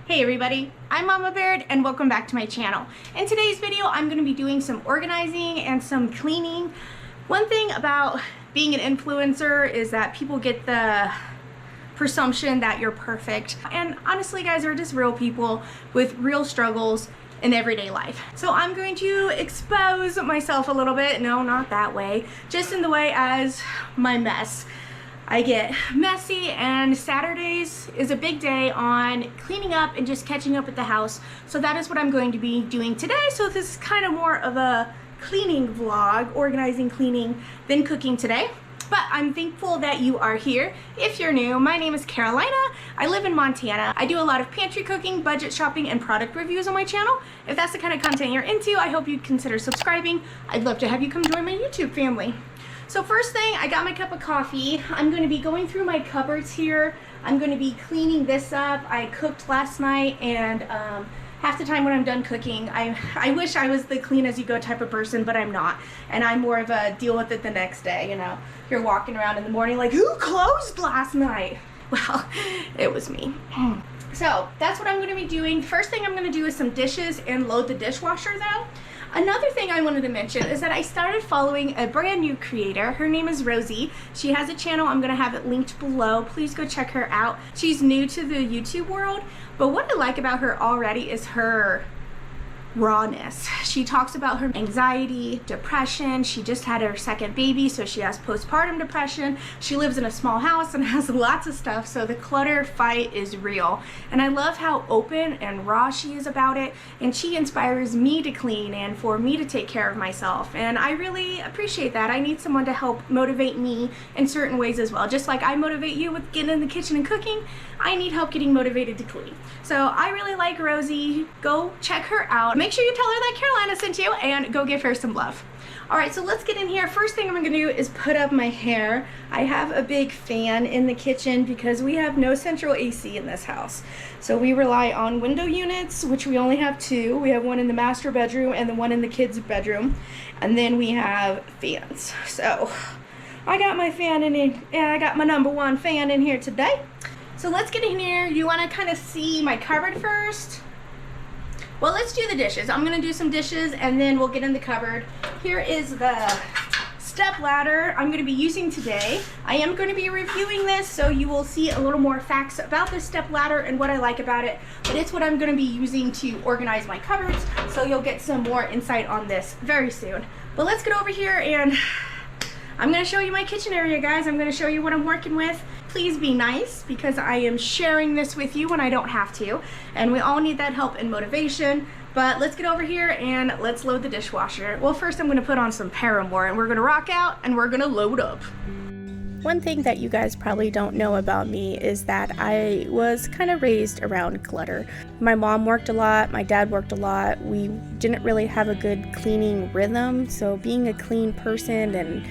Hey everybody, I'm Mama Baird and welcome back to my channel. In today's video, I'm going to be doing some organizing and some cleaning. One thing about being an influencer is that people get the presumption that you're perfect. And honestly guys, we're just real people with real struggles in everyday life. So I'm going to expose myself a little bit. No, not that way. Just in the way as my mess. I get messy, and Saturdays is a big day on cleaning up and just catching up at the house. So that is what I'm going to be doing today. So this is kind of more of a cleaning vlog, organizing, cleaning, than cooking today. But I'm thankful that you are here. If you're new, my name is Carolina. I live in Montana. I do a lot of pantry cooking, budget shopping, and product reviews on my channel. If that's the kind of content you're into, I hope you'd consider subscribing. I'd love to have you come join my YouTube family. So first thing, I got my cup of coffee. I'm going to be going through my cupboards here. I'm going to be cleaning this up. I cooked last night, and half the time when I'm done cooking, I wish I was the clean as you go type of person, but I'm not. And I'm more of a deal with it the next day, you know. You're walking around in the morning like, who closed last night? Well, it was me. So that's what I'm going to be doing. First thing I'm going to do is some dishes and load the dishwasher though. Another thing I wanted to mention is that I started following a brand new creator. Her name is Rosie. She has a channel. I'm going to have it linked below. Please go check her out. She's new to the YouTube world, but what I like about her already is her rawness. She talks about her anxiety, depression. She just had her second baby, so she has postpartum depression. She lives in a small house and has lots of stuff, so the clutter fight is real. And I love how open and raw she is about it, and she inspires me to clean and for me to take care of myself. And I really appreciate that. I need someone to help motivate me in certain ways as well. Just like I motivate you with getting in the kitchen and cooking, I need help getting motivated to clean. So I really like Rosie. Go check her out. Make sure you tell her that Carolina sent you and go give her some love. Alright, so let's get in here. First thing I'm going to do is put up my hair. I have a big fan in the kitchen because we have no central AC in this house. So we rely on window units, which we only have two. We have one in the master bedroom and the one in the kids' bedroom. And then we have fans. So I got my fan in here, and I got my #1 fan in here today. So let's get in here. You want to kind of see my cupboard first? Well, let's do the dishes. I'm going to do some dishes and then we'll get in the cupboard. Here is the step ladder I'm going to be using today. I am going to be reviewing this, so you will see a little more facts about this step ladder and what I like about it. But it's what I'm going to be using to organize my cupboards, so you'll get some more insight on this very soon. But let's get over here and I'm going to show you my kitchen area, guys. I'm going to show you what I'm working with. Please be nice, because I am sharing this with you when I don't have to. And we all need that help and motivation. But let's get over here and let's load the dishwasher. Well, first I'm going to put on some Paramore and we're going to rock out and we're going to load up. One thing that you guys probably don't know about me is that I was kind of raised around clutter. My mom worked a lot, my dad worked a lot. We didn't really have a good cleaning rhythm, so being a clean person and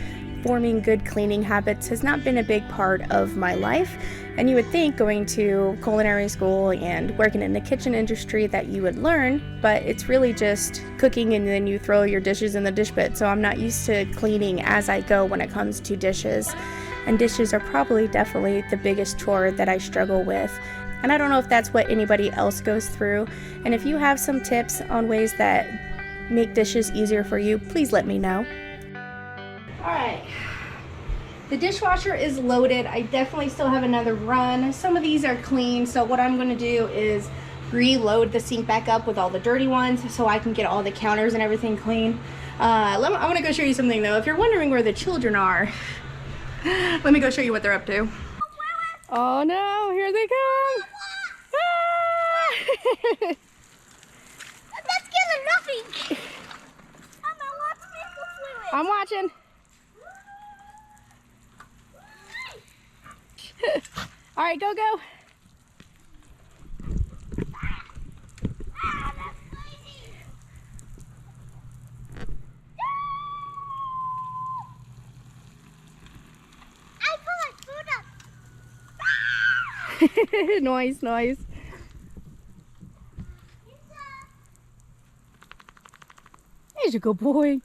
forming good cleaning habits has not been a big part of my life. And you would think going to culinary school and working in the kitchen industry that you would learn, but it's really just cooking and then you throw your dishes in the dish pit. So I'm not used to cleaning as I go when it comes to dishes. And dishes are probably definitely the biggest chore that I struggle with. And I don't know if that's what anybody else goes through. And if you have some tips on ways that make dishes easier for you, please let me know. Alright, the dishwasher is loaded. I definitely still have another run. Some of these are clean, so what I'm going to do is reload the sink back up with all the dirty ones so I can get all the counters and everything clean. I want to go show you something though. If you're wondering where the children are, let me go show you what they're up to. Oh no, here they come! Ah! Let's get a nothing! I'm watching. All right, go, go. I put my food up. Noise, noise. Here's a good boy.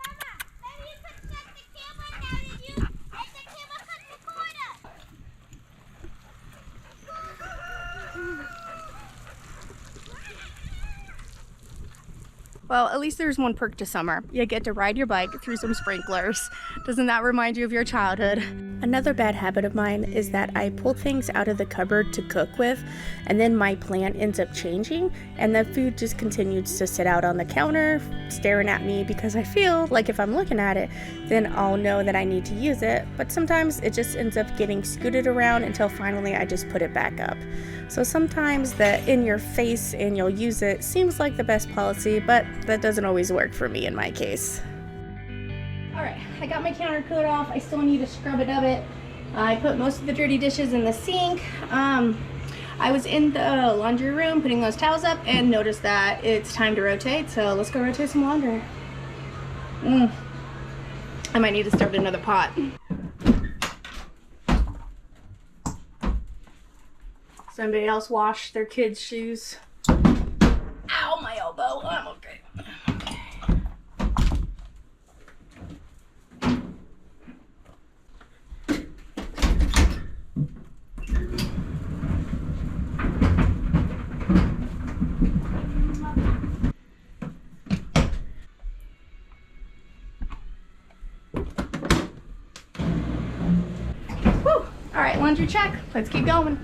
Well, at least there's one perk to summer. You get to ride your bike through some sprinklers. Doesn't that remind you of your childhood? Another bad habit of mine is that I pull things out of the cupboard to cook with, and then my plan ends up changing, and the food just continues to sit out on the counter, staring at me, because I feel like if I'm looking at it, then I'll know that I need to use it, but sometimes it just ends up getting scooted around until finally I just put it back up. So sometimes the in your face and you'll use it seems like the best policy, but that doesn't always work for me in my case. Alright, I got my counter coat off. I still need to scrub it of it. I put most of the dirty dishes in the sink. I was in the laundry room putting those towels up and noticed that it's time to rotate, so let's go rotate some laundry. I might need to start another pot. Somebody else wash their kids' shoes. Ow, my elbow. I'm okay. Whew. All right, laundry check. Let's keep going.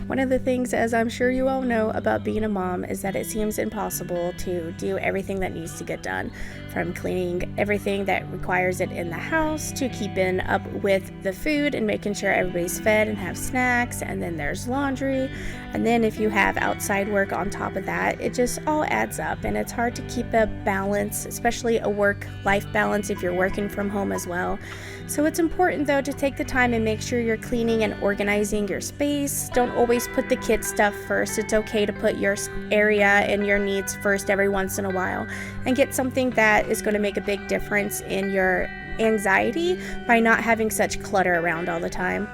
One of the things, as I'm sure you all know, about being a mom is that it seems impossible to do everything that needs to get done, from cleaning everything that requires it in the house to keeping up with the food and making sure everybody's fed and have snacks, and then there's laundry, and then if you have outside work on top of that, it just all adds up, and it's hard to keep a balance, especially a work-life balance if you're working from home as well. So it's important though to take the time and make sure you're cleaning and organizing your space. Don't always put the kids' stuff first. It's okay to put your area and your needs first every once in a while, and get something that is going to make a big difference in your anxiety by not having such clutter around all the time.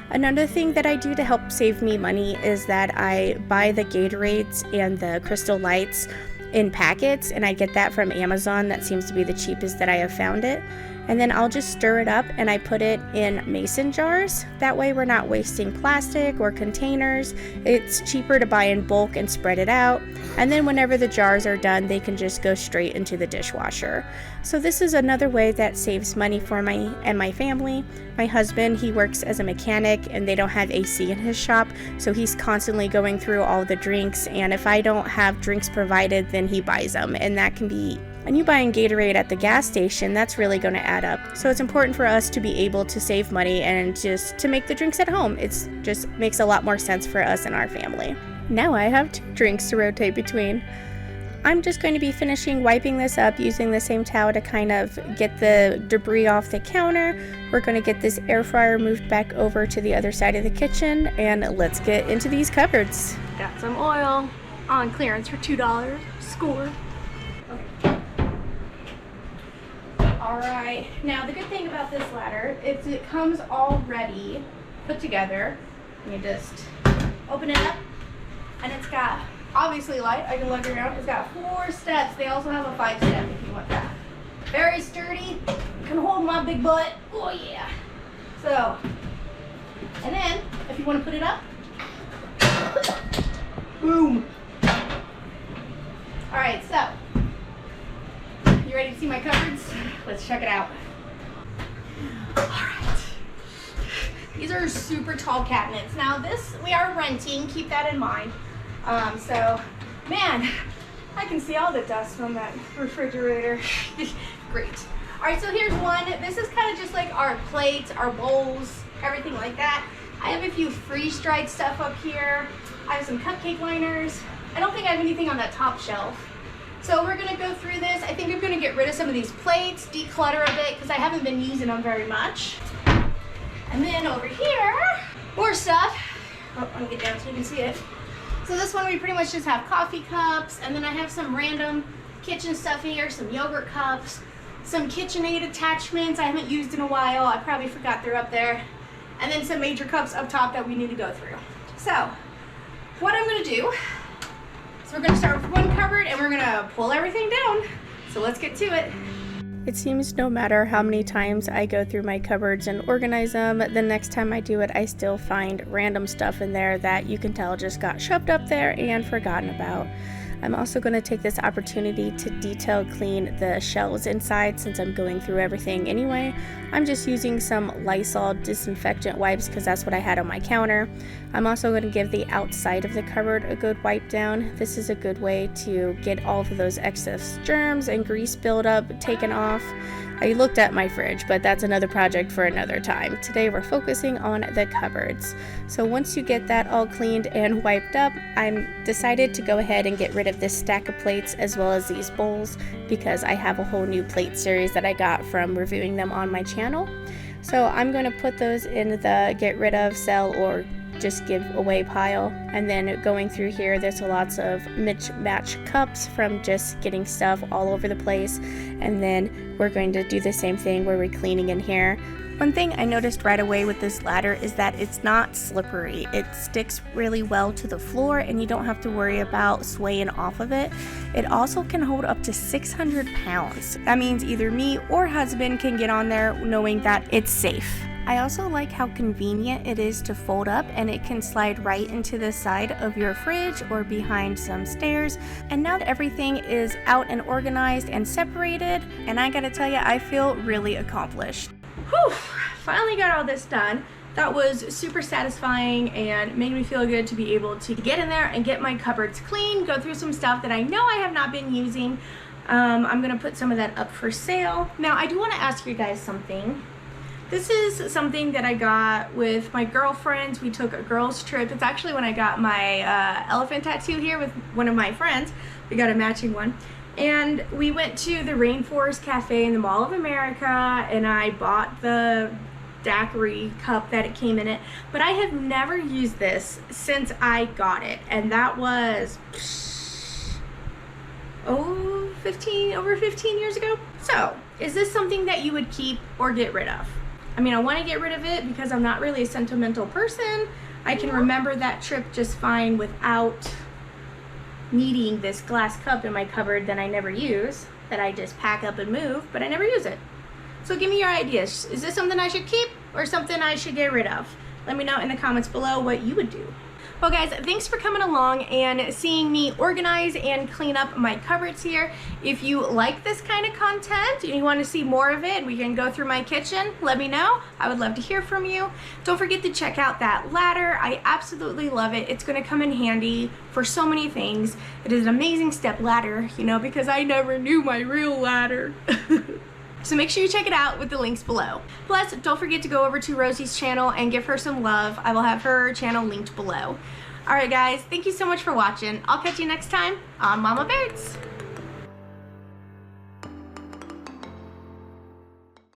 Another thing that I do to help save me money is that I buy the Gatorades and the Crystal Lights in packets, and I get that from Amazon. That seems to be the cheapest that I have found it. And then I'll just stir it up and I put it in mason jars. That way we're not wasting plastic or containers. It's cheaper to buy in bulk and spread it out. And then whenever the jars are done, they can just go straight into the dishwasher. So this is another way that saves money for me and my family. My husband, he works as a mechanic and they don't have AC in his shop, so he's constantly going through all the drinks, and if I don't have drinks provided, then he buys them, and that can be, and you buying Gatorade at the gas station, that's really going to add up. So it's important for us to be able to save money and just to make the drinks at home. It's just makes a lot more sense for us and our family. Now I have 2 drinks to rotate between. I'm just going to be finishing wiping this up using the same towel to kind of get the debris off the counter. We're going to get this air fryer moved back over to the other side of the kitchen, and let's get into these cupboards. Got some oil on clearance for $2. Score. Okay. Alright, now the good thing about this ladder is it comes already put together. You just open it up, and it's got obviously light. I can lug it around. It's got 4 steps. They also have a 5-step if you want that. Very sturdy. Can hold my big butt. Oh yeah. So, and then if you want to put it up, boom. All right, so you ready to see my cupboards? Let's check it out. All right. These are super tall cabinets. Now this we are renting. Keep that in mind. So, man, I can see all the dust from that refrigerator. Great. All right, so here's one. This is kind of just like our plates, our bowls, everything like that. I have a few freeze-dried stuff up here. I have some cupcake liners. I don't think I have anything on that top shelf. So we're gonna go through this. I think I'm gonna get rid of some of these plates, declutter a bit, because I haven't been using them very much. And then over here, more stuff. Oh, I'm gonna get down so you can see it. So this one we pretty much just have coffee cups, and then I have some random kitchen stuff here, some yogurt cups, some KitchenAid attachments I haven't used in a while. I probably forgot they're up there. And then some major cups up top that we need to go through. So what I'm gonna do is we're gonna start with one cupboard and we're gonna pull everything down. So let's get to it. It seems no matter how many times I go through my cupboards and organize them, the next time I do it, I still find random stuff in there that you can tell just got shoved up there and forgotten about. I'm also going to take this opportunity to detail clean the shelves inside since I'm going through everything anyway. I'm just using some Lysol disinfectant wipes because that's what I had on my counter. I'm also going to give the outside of the cupboard a good wipe down. This is a good way to get all of those excess germs and grease buildup taken off. I looked at my fridge, but that's another project for another time. Today we're focusing on the cupboards. So once you get that all cleaned and wiped up, I'm decided to go ahead and get rid of this stack of plates as well as these bowls because I have a whole new plate series that I got from reviewing them on my channel. So I'm going to put those in the get rid of, sell, or just give away pile. And then going through here, there's lots of mismatched cups from just getting stuff all over the place. And then we're going to do the same thing where we're cleaning in here. One thing I noticed right away with this ladder is that it's not slippery. It sticks really well to the floor and you don't have to worry about swaying off of it. It also can hold up to 600 pounds. That means either me or husband can get on there knowing that it's safe. I also like how convenient it is to fold up, and it can slide right into the side of your fridge or behind some stairs. And now that everything is out and organized and separated, and I gotta tell you, I feel really accomplished. Whew, finally got all this done. That was super satisfying and made me feel good to be able to get in there and get my cupboards clean, go through some stuff that I know I have not been using. I'm gonna put some of that up for sale. Now, I do wanna ask you guys something. This is something that I got with my girlfriends. We took a girls trip. It's actually when I got my elephant tattoo here with one of my friends. We got a matching one. And we went to the Rainforest Cafe in the Mall of America, and I bought the daiquiri cup that it came in it. But I have never used this since I got it. And that was, over 15 years ago. So, is this something that you would keep or get rid of? I mean, I want to get rid of it because I'm not really a sentimental person. I can remember that trip just fine without needing this glass cup in my cupboard that I never use, that I just pack up and move, but I never use it. So give me your ideas. Is this something I should keep or something I should get rid of? Let me know in the comments below what you would do. Well guys, thanks for coming along and seeing me organize and clean up my cupboards here. If you like this kind of content and you want to see more of it, we can go through my kitchen, let me know. I would love to hear from you. Don't forget to check out that ladder. I absolutely love it. It's going to come in handy for so many things. It is an amazing step ladder, you know, because I never knew my real ladder. So make sure you check it out with the links below. Plus, don't forget to go over to Rosie's channel and give her some love. I will have her channel linked below. Alright guys, thank you so much for watching. I'll catch you next time on Mama Beards.